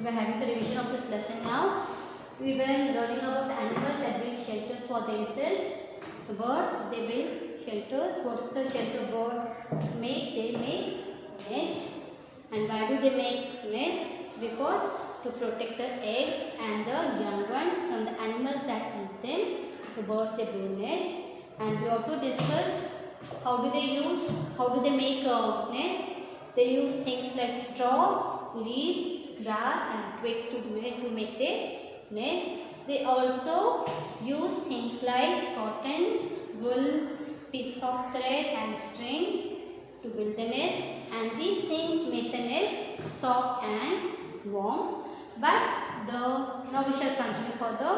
were having the revision of this lesson now. We were learning about the animals that build shelters for themselves. So birds, they build shelters. What is the shelter bird make? They make nest. And why do they make nest? Because to protect the eggs and the young ones from the animals that eat them. So birds, they build nest. And we also discussed how do they make a nest. They use things like straw, leaves, grass and twigs to make their nest. They also use things like cotton, wool, piece of thread and string to build the nest, and these things make the nest soft and warm. Now we shall continue further.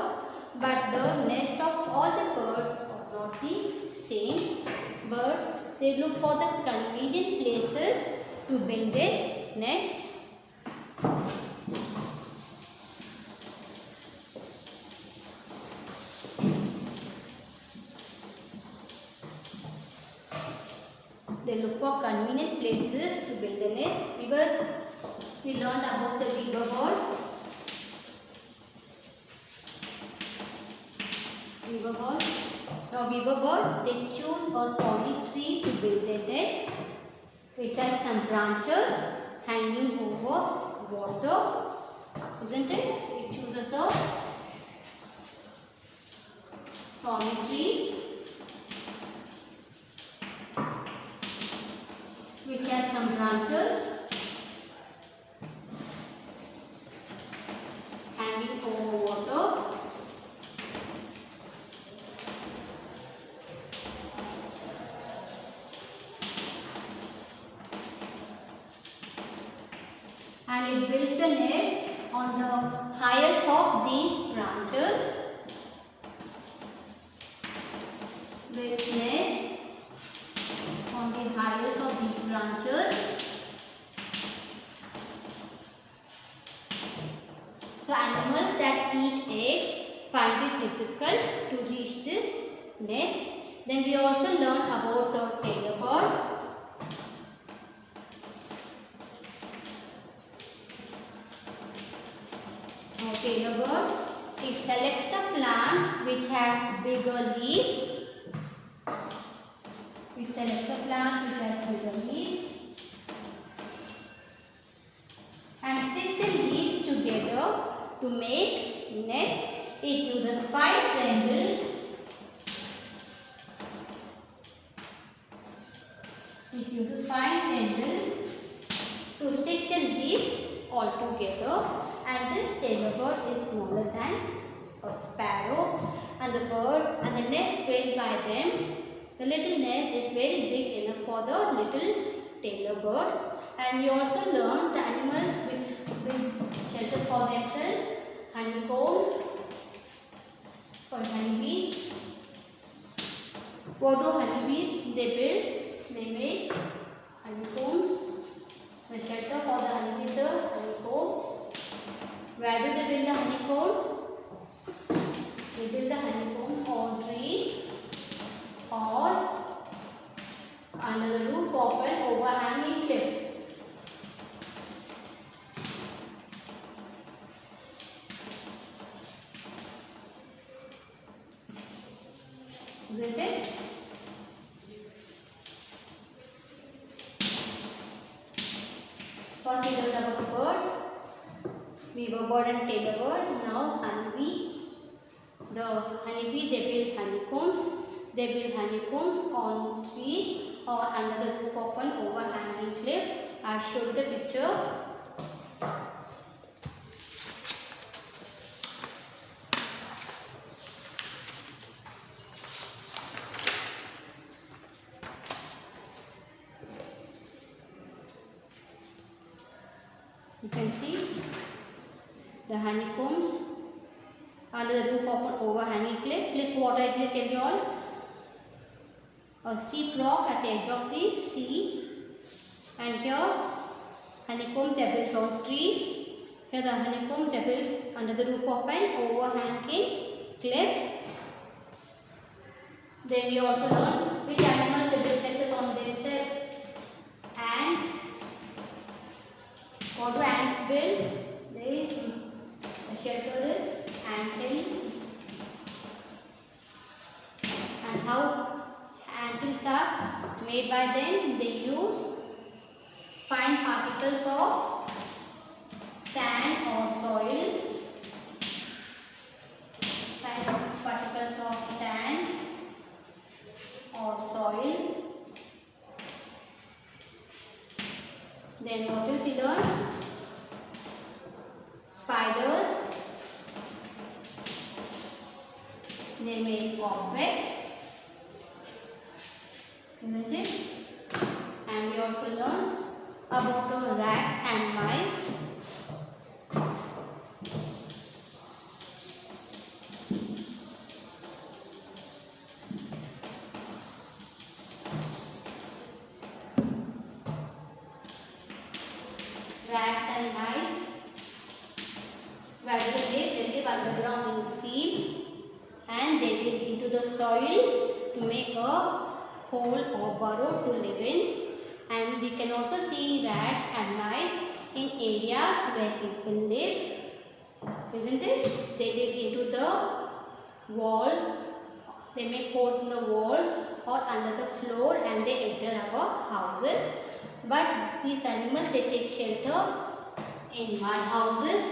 But the nest of all the birds are not the same. Birds, they look for the convenient places to build their nest. They look for convenient places to build a nest. We learned about the weaver bird. Now weaver bird, they choose a thorny tree to build their nest, which has some branches hanging over water, isn't it? It chooses a thorny tree which has some branches hanging over water. And it builds the nest on the highest of these branches. Builds nest on the highest of these branches. So animals that eat eggs find it difficult to reach this nest. Then we also learned about the tailor bird. Tailor bird, it selects a plant which has bigger leaves. It selects a plant which has bigger leaves and stitch the leaves together to make nest. It uses 5 tendrils. It uses 5 tendrils to stitch the leaves all together. And this tailor bird is smaller than a sparrow, and the nest built by them, the little nest is very big enough for the little tailor bird. And you also learned the animals which build shelters for themselves: honeybees. What do honeybees they build? They make honeycombs. The shelter for the honeybee, the honeycomb. Where do they build the honeycombs? They build the honeycombs on trees or under the roof of an overhanging cliff. Isn't it? First we learned about the birds. Weaver bird and tailor bird. Now honeybee. The honeybee, they build honeycombs. They build honeycombs on trees or under the roof of an overhanging cliff. I showed the picture. You can see the honeycombs under the roof of an overhanging cliff. Cliff, what I did tell you all? A steep rock at the edge of the sea. And here honeycombs are built on trees. Here the honeycombs are built under the roof of an overhanging cliff. Then we also learned which animals they build shelters on themselves. Ants. What do ants build? They the shelter is anthill. And how anthills are made by them? They use fine particles of sand or soil. Fine particles of sand or soil. Then what else we learn? Spiders. They make cobwebs. Isn't it? And we also learn about the rats and mice. Rats and mice, where do they live? They live underground in fields and they live into the soil to make a hole or burrow to live in. And we can also see rats and mice in areas where people live, isn't it? They live into the walls, they make holes in the walls or under the floor and they enter our houses. But these animals, they take shelter in mud houses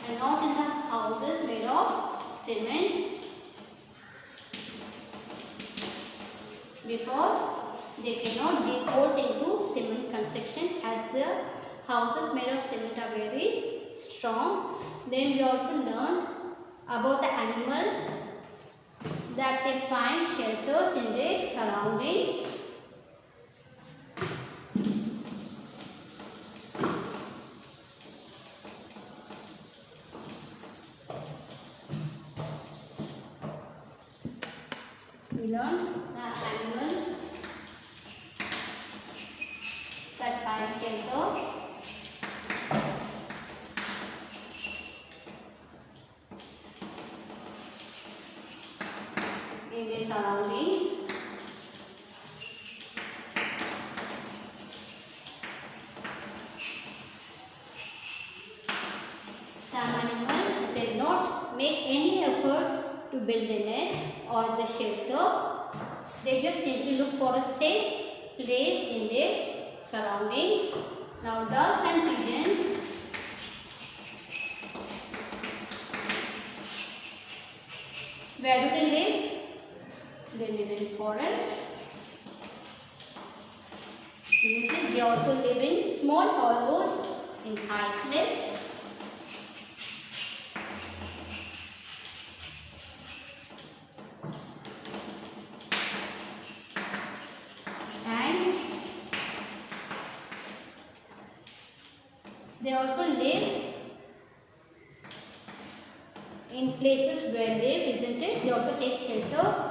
and not in the houses made of cement, because they cannot dig holes into cement construction, as the houses made of cement are very strong. Then we also learned about the animals that they find shelters in their surroundings. We learned the animals that find shelter in their surroundings. Some animals, they do not make any efforts to build a nest or the shelter. They just simply look for a safe place in their surroundings. Now doves and pigeons, where do they live? They live in forest. They also live in small hollows in high cliffs. And they also live in places where they live, isn't it? They also take shelter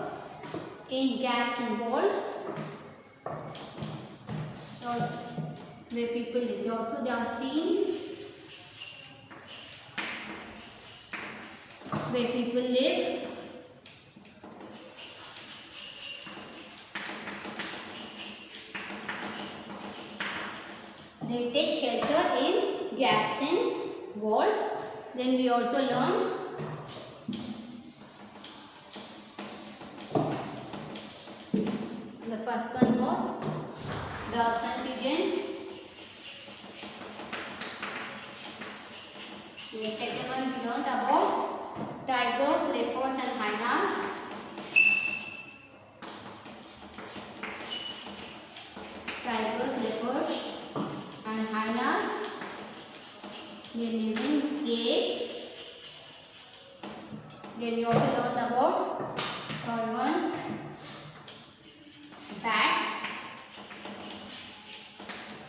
in gaps in walls or where people live. They are seen where people live. They take shelter in gaps in walls. Then we also learned the first one was doves and pigeons. The second one we learned about tigers, leopards and hyenas. Tigers, leopards and hyenas, they live in caves. Then we also learned about third one, bats.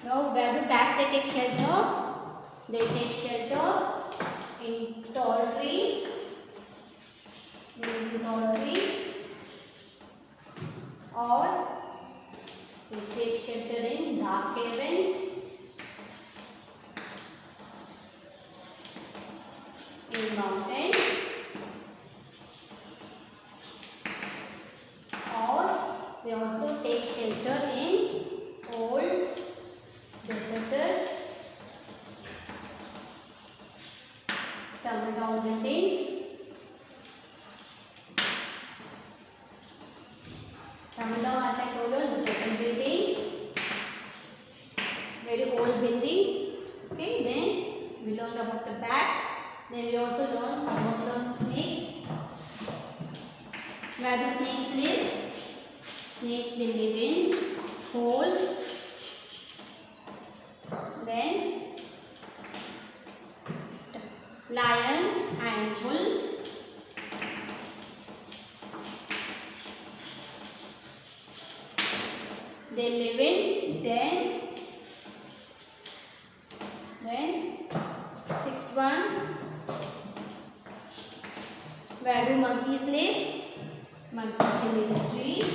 Now where do bats they take shelter? They take shelter in tall trees. They live in tall trees, or they take shelter in dark caverns. In mountains, or they also take shelter in old deserted about the bats. Then we also learn about the snakes. Where do snakes live? Snakes, they live in holes. Then lions and wolves. They live in den. Then sixth one, where do monkeys live? Monkeys live in trees.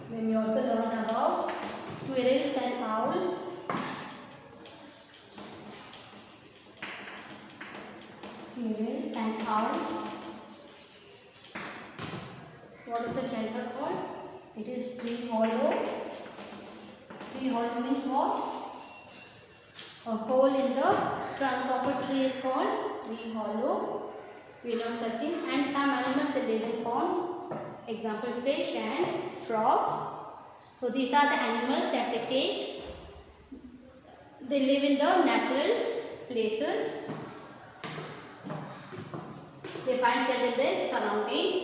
Then we also learn about squirrels and owls. Squirrels and owls. What is the shelter called? It is tree hollow. Tree hollow means what? A hole in the trunk of a tree is called tree hollow. We learn such things. And some animals that live in ponds. Example, fish and frog. So these are the animals that they take. They live in the natural places. They find shelter in their surroundings.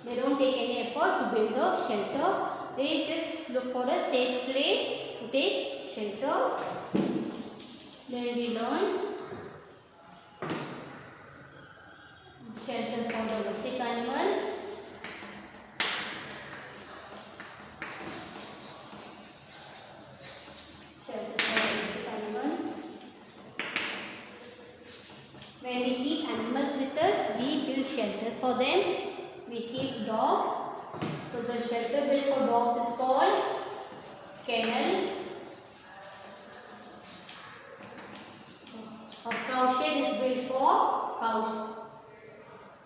They don't take any effort to build a shelter. They just look for a safe place to take shelter. Then we learn shelters for domestic animals. Shelters for domestic animals. When we keep animals with us, we build shelters for them. We keep dogs. So the shelter built for dogs is called kennel. A cowshed is built for cows.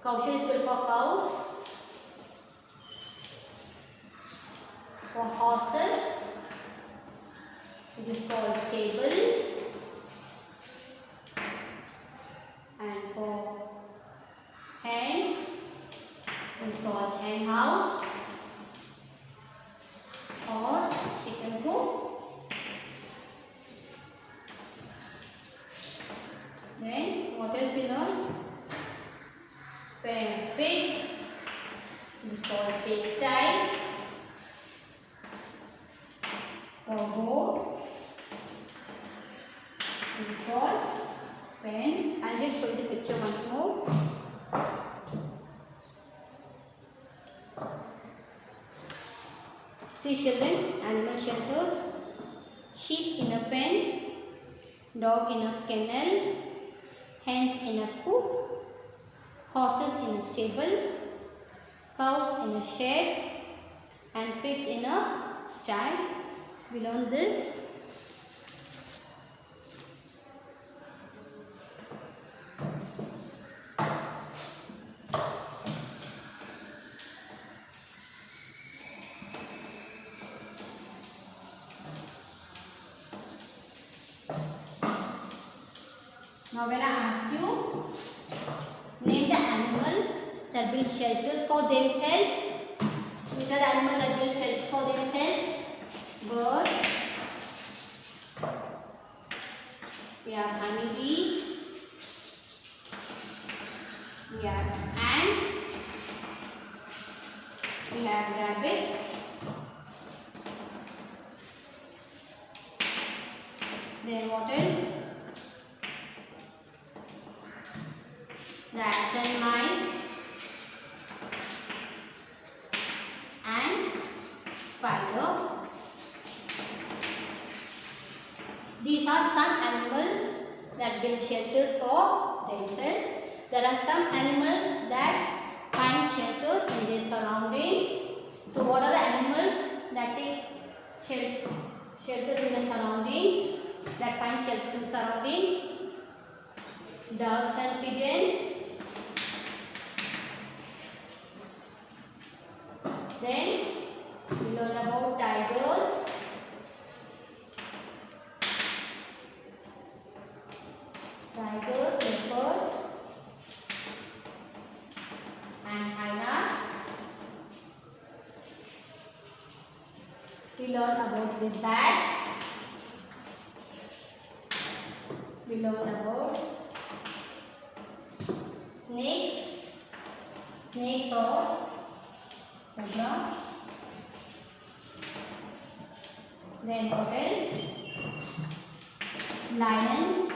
Cowshed is built for cows. For horses, it is called stable. And for hens, it is called hen house or chicken coop. Then what else we learn? Pig, it is called pig style. For goat, it is called pen. I'll just show you the picture once more. See children, animal shelters. Sheep in a pen, dog in a kennel, hens in a coop, horses in a stable, cows in a shed, and pigs in a stall. We learn this. Now when I ask you, name the animals that build shelters for themselves. Which are the animals that build shelters for themselves? Birds. We have honeybee. We have ants. We have rabbits. Then what else? Rats and mice and spider. These are some animals that build shelters for themselves. There are some animals that find shelters in their surroundings. So what are the animals that take shelters in their surroundings? That find shelters in the surroundings? Doves and pigeons. Then we learn about tigers, leopards, learn about the bats. We learn about snakes. Snakes or cobra. Then what else? Lions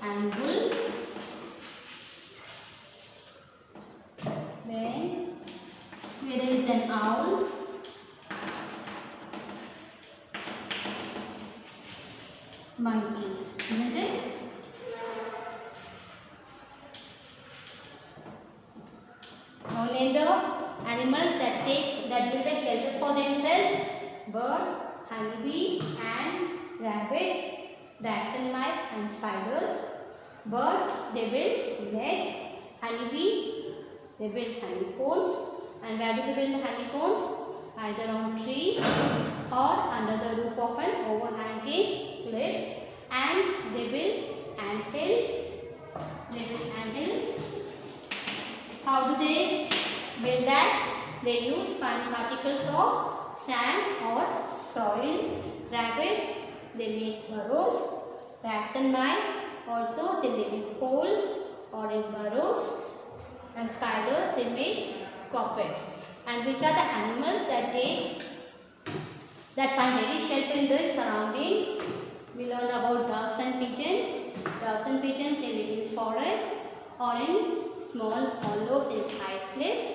and bulls. Then squirrels and owls. Monkeys, isn't it? Now name the animals that build the shelters for themselves. Birds, honeybee, ants, rabbits, rats and mice and spiders. Birds, they build nests. Honeybee, they build honeycombs. And where do they build honeycombs? Either on trees or under the roof of an overhanging cliff. Ants, they build ant hills. They build ant hills. How do they build that? They use fine particles of sand or soil. Rabbits, they make burrows. Rats and mice also, they live in holes or in burrows. And spiders, they make cobwebs. And which are the animals that find any shelter in their surroundings? We learned about doves and pigeons. Doves and pigeons, they live in forest or in small hollows in high cliffs.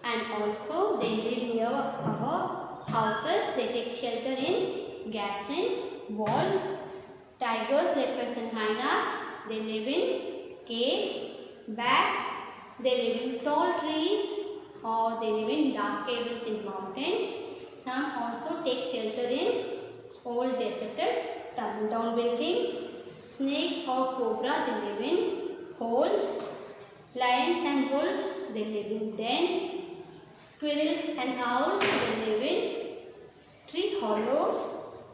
And also they live near our houses. They take shelter in gaps in walls. Tigers, leopards and hyenas, they live in caves. Bats, they live in tall trees or they live in dark caves in mountains. Some also take shelter in old deserted tumble down buildings. Snakes or cobra, they live in holes. Lions and wolves, they live in den. Squirrels and owls, they live in tree hollows.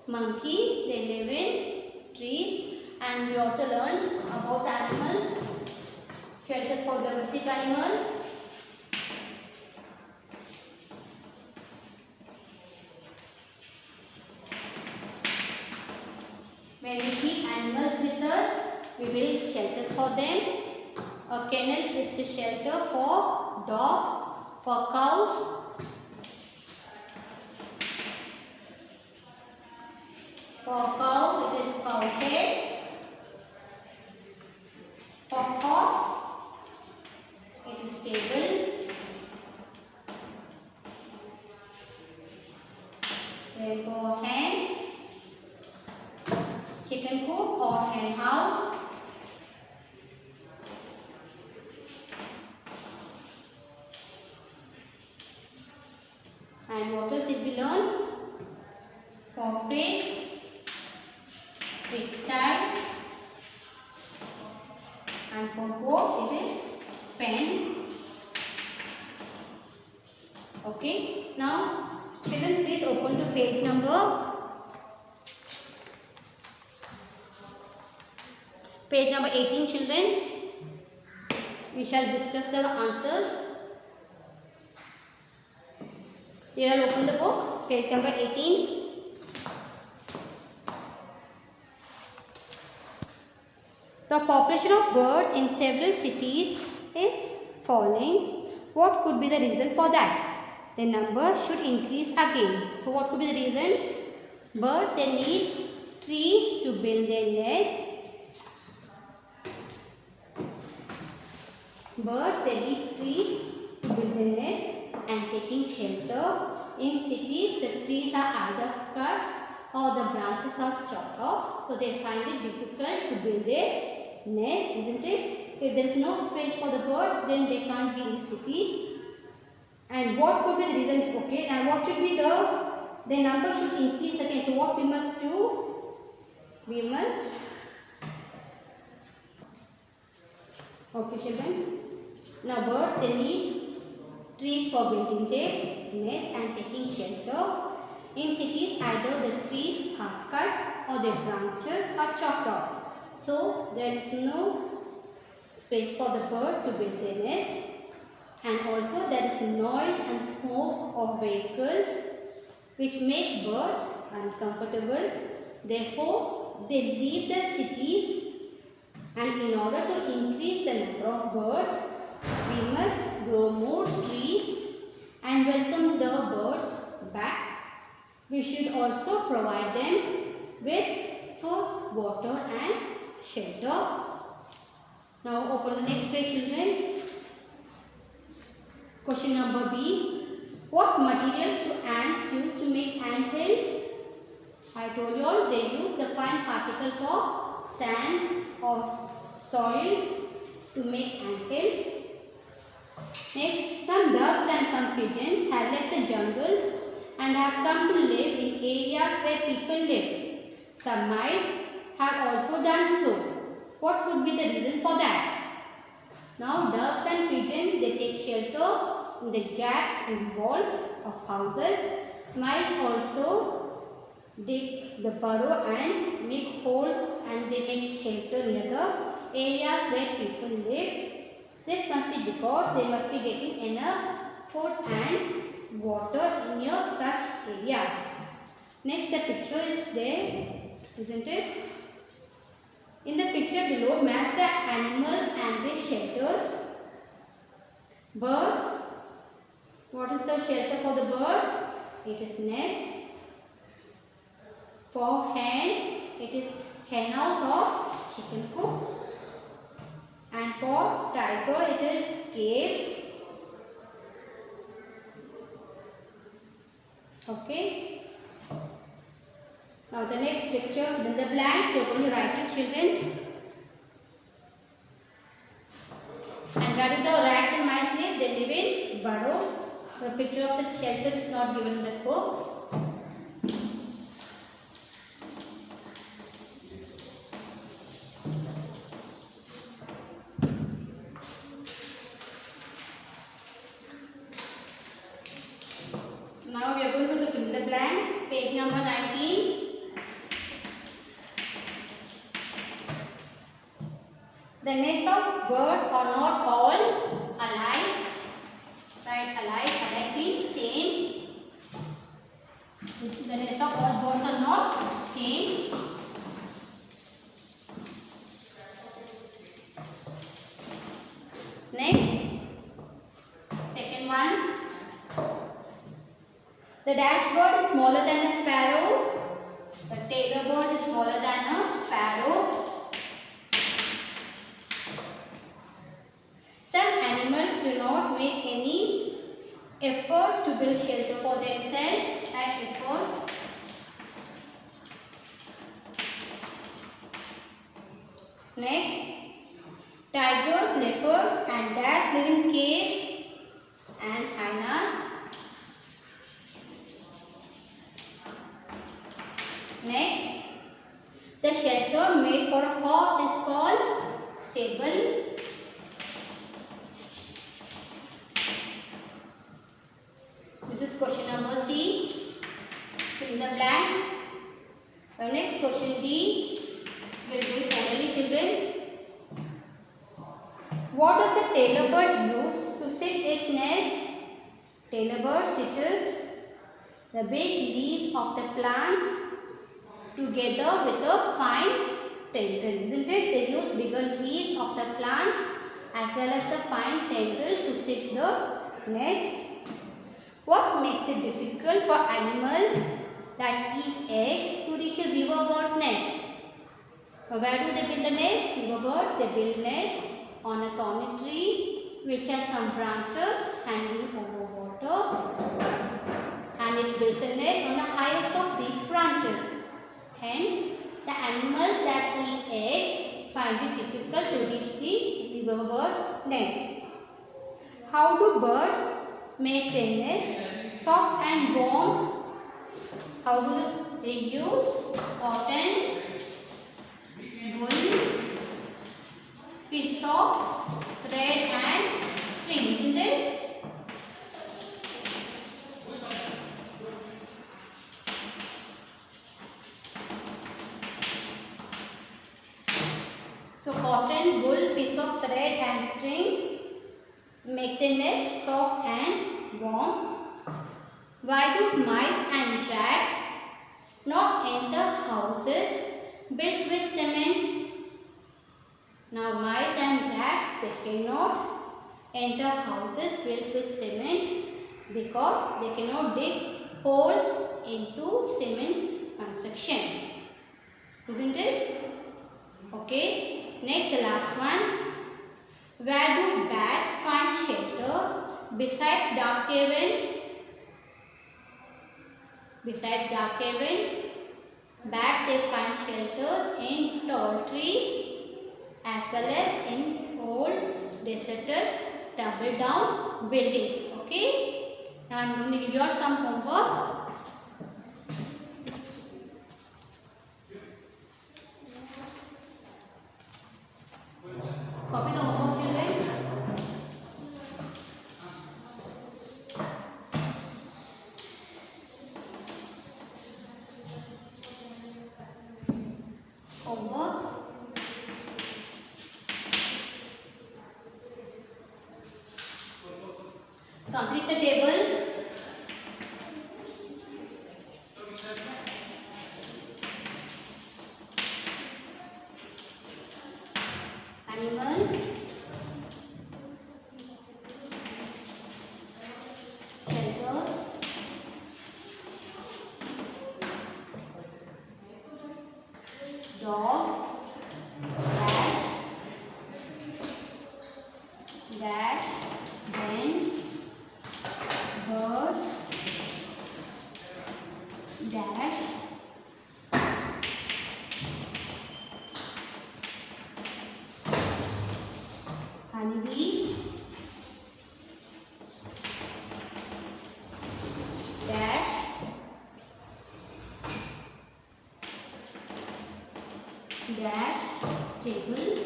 Monkeys, they live in trees. And we also learned about the animals, shelters for domestic animals. When we keep animals with us, we build shelters for them. A kennel is the shelter for dogs, for cows, it is cow shed. For horse, it is stable. Then for hens, chicken coop or hen house. And what else did we learn? For pig, pigsty. And for goat, it is pen. Okay. Now, children, please open to page number 18, children. We shall discuss the answers. Here I'll open the book, page number 18. The population of birds in several cities is falling. What could be the reason for that? The number should increase again. So what could be the reasons? Birds, they need trees to build their nest. Birds, they need trees to build their nest and taking shelter. In cities, the trees are either cut or the branches are chopped off. So they find it difficult to build their nest, isn't it? If there is no space for the bird, then they can't be in cities. And what could be the reason? Okay, and what should be the number should increase again. So what we must do? We must, okay children. Now birds, they need trees for building their nest and taking shelter. In cities, either the trees are cut or their branches are chopped off. So there is no space for the bird to build their nest. And also there is noise and smoke of vehicles which make birds uncomfortable. Therefore, they leave the cities, and in order to increase the number of birds, we must grow more trees and welcome the birds back. We should also provide them with food, water and shelter. Now open the next page, children. Question number B. What materials do ants use to make ant hills? I told you all they use the fine particles of sand or soil to make ant hills. Next, some doves and some pigeons have left the jungles and have come to live in areas where people live. Some mice have also done so. What could be the reason for that? Now, doves and pigeons, they take shelter in the gaps and walls of houses. Mice also dig the burrow and make holes, and they make shelter near the areas where people live. This must be because they must be getting enough food and water near such areas. Next, the picture is there, isn't it? In the picture below, match the animals and their shelters. Birds. What is the shelter for the birds? It is nest. For hen, it is hen house or chicken coop. And for tiger, it is cave. Okay. Now the next picture, in the blanks, you are going to write it, children. And where do the rats and mice live? They live in burrows. The picture of the shelter is not given in the book. Now we are going to fill the blanks. Page number 19. The nest of birds are not all alike. Right, alike. Alike means same. The nest of all birds are not same. Next, second one. The dash bird is smaller than a sparrow. The tailor bird is smaller than a sparrow. Some animals do not make any efforts to build shelter for themselves, like efforts. Next, tigers, leopards and dash live in caves and hyenas. Next, the shelter made for a horse is called stable. This is question number C. Fill in the blanks. Our next question D. We'll do it orally, children. What does the tailor bird use to stitch its nest? Tailor bird stitches the big leaves of the plants together with a fine tendril, isn't it? They use bigger leaves of the plant as well as the fine tendril to stitch the nest. What makes it difficult for animals that eat eggs to reach a weaver bird's nest? Where do they build the nest? Weaver bird, they build nest on a thorny tree which has some branches hanging over water, and it builds the nest on the highest of these branches. Hence, the animals that eat eggs find it difficult to reach the weaver bird's nest. How do birds make their nest soft and warm? How do they use cotton, wool, piece of thread and string, isn't it? So cotton, wool, piece of thread and string make the nest soft and warm. Why do mice and rats not enter houses built with cement? Now mice and rats, they cannot enter houses built with cement because they cannot dig holes into cement construction. Isn't it? Okay. Next, the last one. Where do bats find shelter besides dark caverns? Besides dark caverns, bats they find shelters in tall trees as well as in old deserted tumble down buildings. Okay. Now I am going to give you all some homework. Copy the homework, children. Homework. Complete the table. Animals, shelters, dog, dash, then birds, dash, honeybees, dash, stable,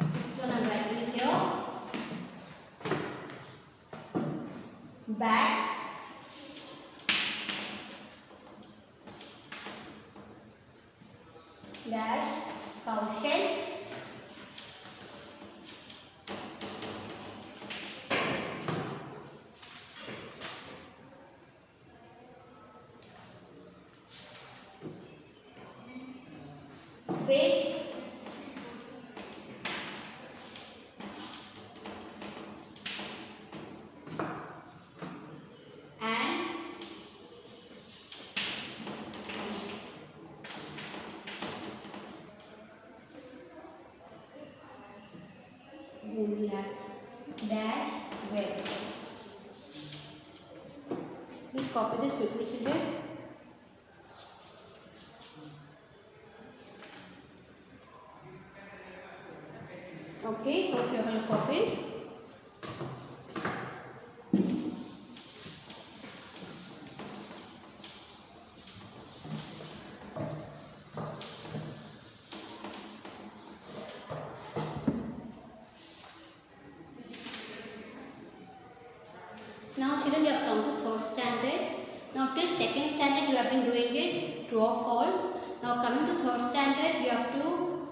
sixth one I'm writing here, bats, dash, cowshell, wait, and then we have dash web. Please copy this quickly, children. Okay, hope you have copied. Now children, you have come to third standard. Now till second standard you have been doing it true or false. Now coming to third standard you have to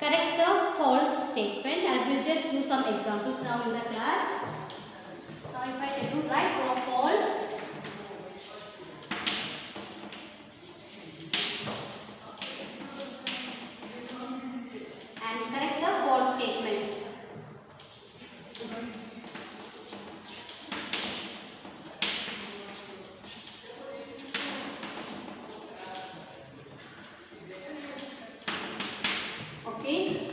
correct the false statement. I will just do some examples now in the class. Now if I tell you right or false, and correct the false statement. Okay.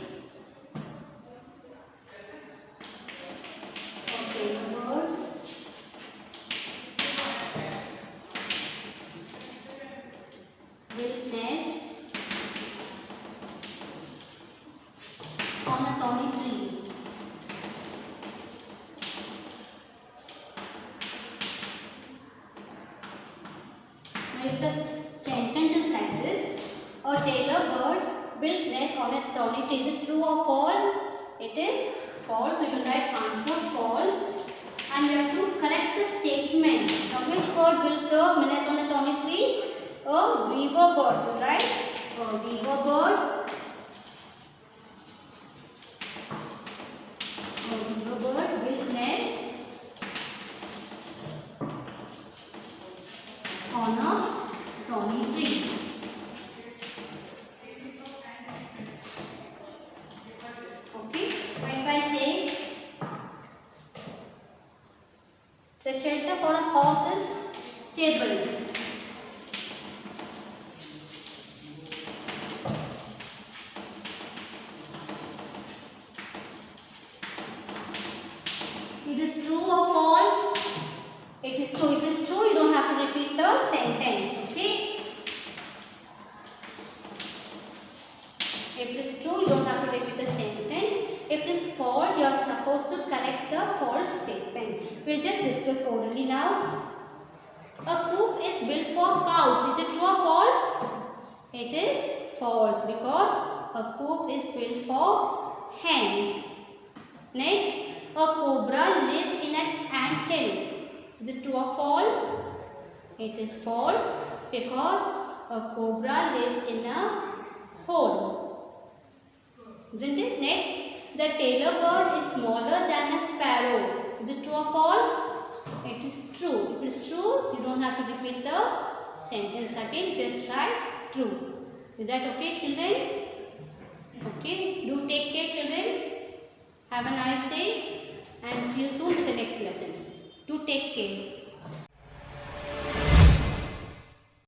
Bird, builds nest on a thorny tree. Now if the sentence is like this, a tailor bird built nest on a thorny tree. Is it true or false? It is false. So you write answer false. And you have to correct the statement. Now which bird builds the nest on the thorny tree? A weaver bird. So write a weaver bird. A weaver on a thorny tree. Okay, when I say the shelter for a horse is stable. It is true or false? It is true. It is true. You don't have to repeat the sentence. Okay. If it is true, you don't have to repeat the sentence. If it is false, you are supposed to correct the false statement. We'll just discuss orderly now. A coop is built for cows. Is it true or false? It is false because a coop is built for hens. Next, a cobra lives in an anthill. Is it true or false? It is false because a cobra lives in a hole. Isn't it? Next, the tailor bird is smaller than a sparrow. Is it true or false? It is true. If it is true, you don't have to repeat the sentence again. Just write true. Is that okay, children? Okay. Do take care, children. Have a nice day and see you soon with the next lesson. Do take care.